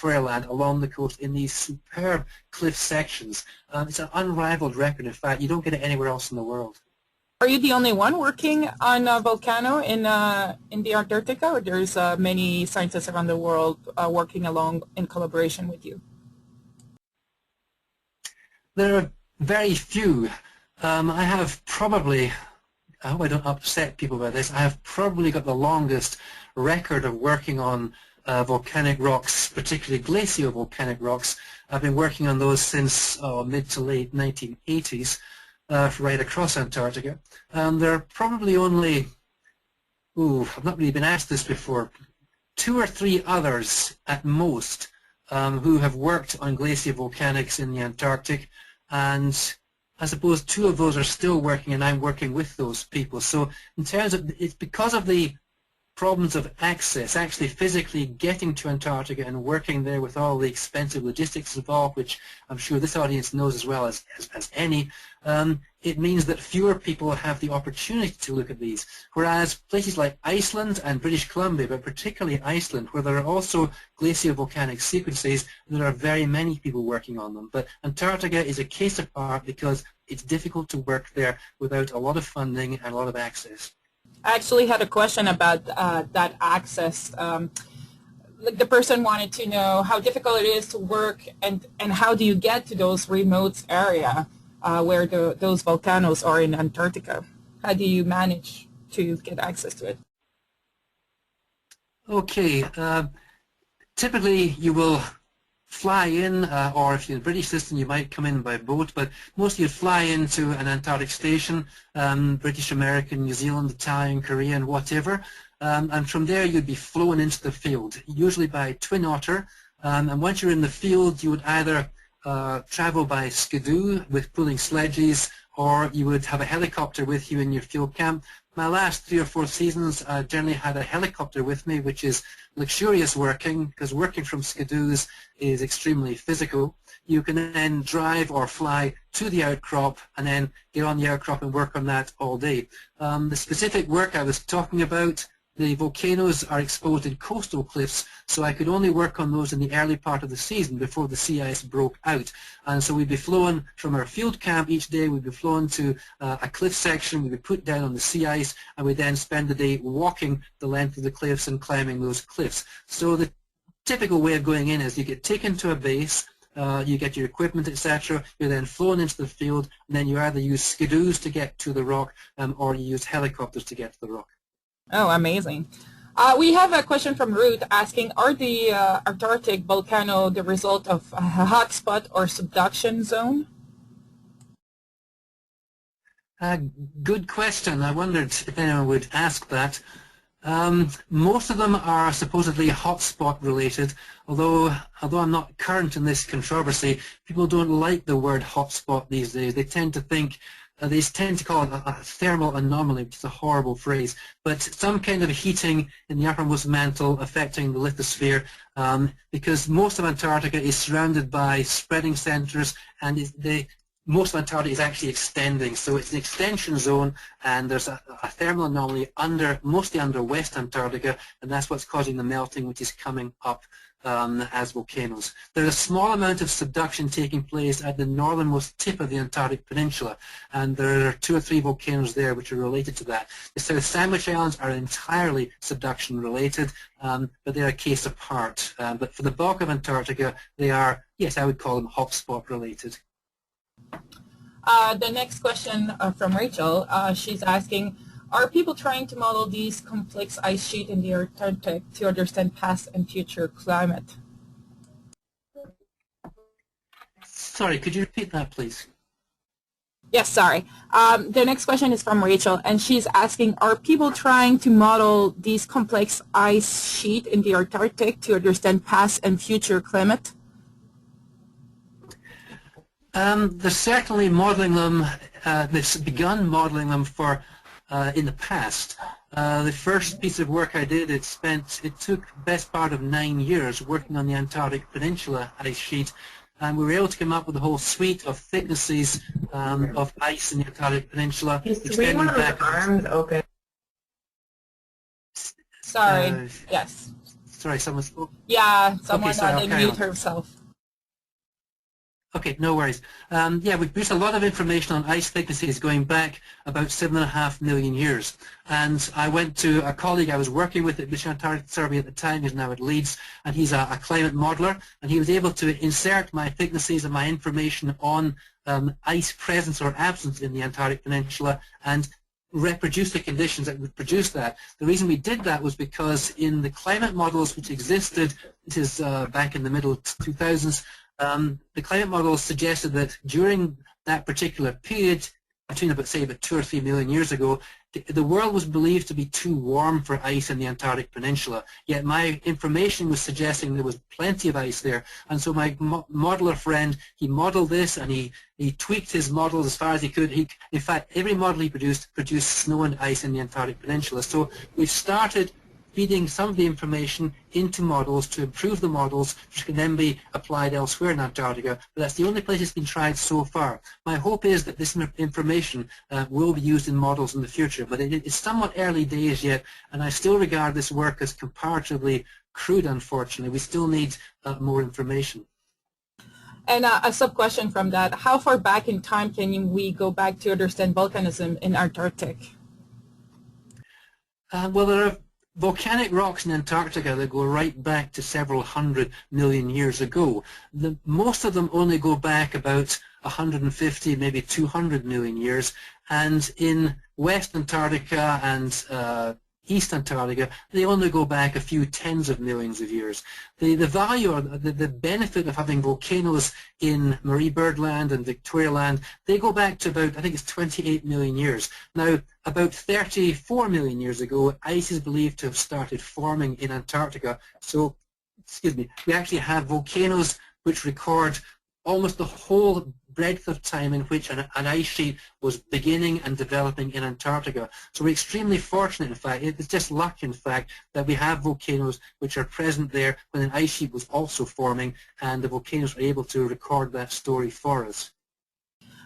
land along the coast in these superb cliff sections. It's an unrivaled record. In fact, you don't get it anywhere else in the world. Are you the only one working on a volcano in the Antarctica, or there's many scientists around the world working along in collaboration with you? There are very few. I have probably, I hope I don't upset people by this, I have probably got the longest record of working on volcanic rocks, particularly glacial volcanic rocks. I've been working on those since mid to late 1980s. Right across Antarctica. There are probably only, I've not really been asked this before, 2 or 3 others at most who have worked on glacial volcanics in the Antarctic, and I suppose 2 of those are still working, and I'm working with those people. So in terms of, it's because of the problems of access, actually physically getting to Antarctica and working there with all the expensive logistics involved, which I'm sure this audience knows as well as any, it means that fewer people have the opportunity to look at these. Whereas places like Iceland and British Columbia, but particularly Iceland, where there are also glacial volcanic sequences, there are very many people working on them. But Antarctica is a case apart because it's difficult to work there without a lot of funding and a lot of access. I actually had a question about that access. Like the person wanted to know how difficult it is to work and how do you get to those remote area where those volcanoes are in Antarctica. How do you manage to get access to it? Okay, typically you will fly in, or if you're in the British system you might come in by boat, but mostly you'd fly into an Antarctic station, British, American, New Zealand, Italian, Korean, whatever, and from there you'd be flown into the field, usually by twin otter, and once you're in the field you would either travel by skidoo with pulling sledges, or you would have a helicopter with you in your field camp. My last 3 or 4 seasons I generally had a helicopter with me, which is luxurious working, because working from skidoos is extremely physical. You can then drive or fly to the outcrop and then get on the outcrop and work on that all day. The specific work I was talking about, the volcanoes are exposed in coastal cliffs, so I could only work on those in the early part of the season before the sea ice broke out. And so we'd be flown from our field camp each day, we'd be flown to a cliff section, we'd be put down on the sea ice, and we'd then spend the day walking the length of the cliffs and climbing those cliffs. So the typical way of going in is you get taken to a base, you get your equipment, etc. You're then flown into the field, and then you either use skidoos to get to the rock, or you use helicopters to get to the rock. Oh, amazing. We have a question from Ruth asking, are the Antarctic volcano the result of a hotspot or subduction zone? Good question. I wondered if anyone would ask that. Most of them are supposedly hotspot related, although I'm not current in this controversy, people don't like the word hotspot these days. They tend to think they tend to call it a thermal anomaly, which is a horrible phrase, but some kind of heating in the uppermost mantle affecting the lithosphere, because most of Antarctica is surrounded by spreading centers, and most of Antarctica is actually extending, so it's an extension zone, and there's a thermal anomaly mostly under West Antarctica, and that's what's causing the melting, which is coming up as volcanoes. There's a small amount of subduction taking place at the northernmost tip of the Antarctic Peninsula, and there are 2 or 3 volcanoes there which are related to that. The South Sandwich Islands are entirely subduction related, but they're a case apart. But for the bulk of Antarctica, they are, yes, I would call them hotspot related. The next question from Rachel, she's asking, are people trying to model these complex ice sheets in the Antarctic to understand past and future climate? Sorry, could you repeat that, please? Yes, sorry. The next question is from Rachel, and she's asking, are people trying to model these complex ice sheets in the Antarctic to understand past and future climate? They're certainly modeling them, they've begun modeling them for in the past. The first piece of work I did, it took best part of 9 years working on the Antarctic Peninsula ice sheet, and we were able to come up with a whole suite of thicknesses of ice in the Antarctic Peninsula. Extending back. Arms open. Sorry. Yes. Sorry, someone's... Yeah, someone Okay, sorry, I'll didn't carry mute on. herself. Okay, no worries. Yeah, we've produced a lot of information on ice thicknesses going back about 7.5 million years. And I went to a colleague I was working with at British Antarctic Survey at the time, who's now at Leeds, and he's a climate modeler, and he was able to insert my thicknesses and my information on ice presence or absence in the Antarctic Peninsula and reproduce the conditions that would produce that. The reason we did that was because in the climate models which existed, this is back in the middle 2000s, the climate models suggested that during that particular period, between about 2 or 3 million years ago, the world was believed to be too warm for ice in the Antarctic Peninsula. Yet my information was suggesting there was plenty of ice there. And so my modeler friend, he modeled this and he tweaked his models as far as he could. In fact, every model he produced snow and ice in the Antarctic Peninsula. So we've started feeding some of the information into models to improve the models, which can then be applied elsewhere in Antarctica. But that's the only place it's been tried so far. My hope is that this information will be used in models in the future, but it's somewhat early days yet, and I still regard this work as comparatively crude, unfortunately. We still need more information. And a sub-question from that, how far back in time can we go back to understand volcanism in Antarctic? Well, there are volcanic rocks in Antarctica that go right back to several 100 million years ago. Most of them only go back about 150, maybe 200 million years, and in West Antarctica and East Antarctica, they only go back a few tens of millions of years. The value or the benefit of having volcanoes in Marie Byrd Land and Victoria Land, they go back to about, I think it's 28 million years. Now, about 34 million years ago, ice is believed to have started forming in Antarctica. So, excuse me, we actually have volcanoes which record almost the whole breadth of time in which an ice sheet was beginning and developing in Antarctica. So we're extremely fortunate, in fact, it's just luck, in fact, that we have volcanoes which are present there when an ice sheet was also forming, and the volcanoes were able to record that story for us.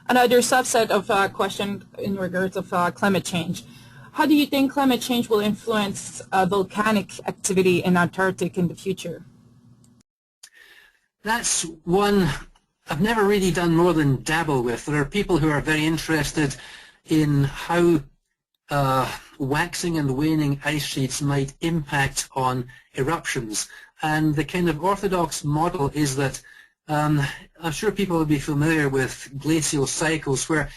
Another subset of question in regards of climate change. How do you think climate change will influence volcanic activity in Antarctic in the future? That's one I've never really done more than dabble with. There are people who are very interested in how waxing and waning ice sheets might impact on eruptions. And the kind of orthodox model is that I'm sure people will be familiar with glacial cycles where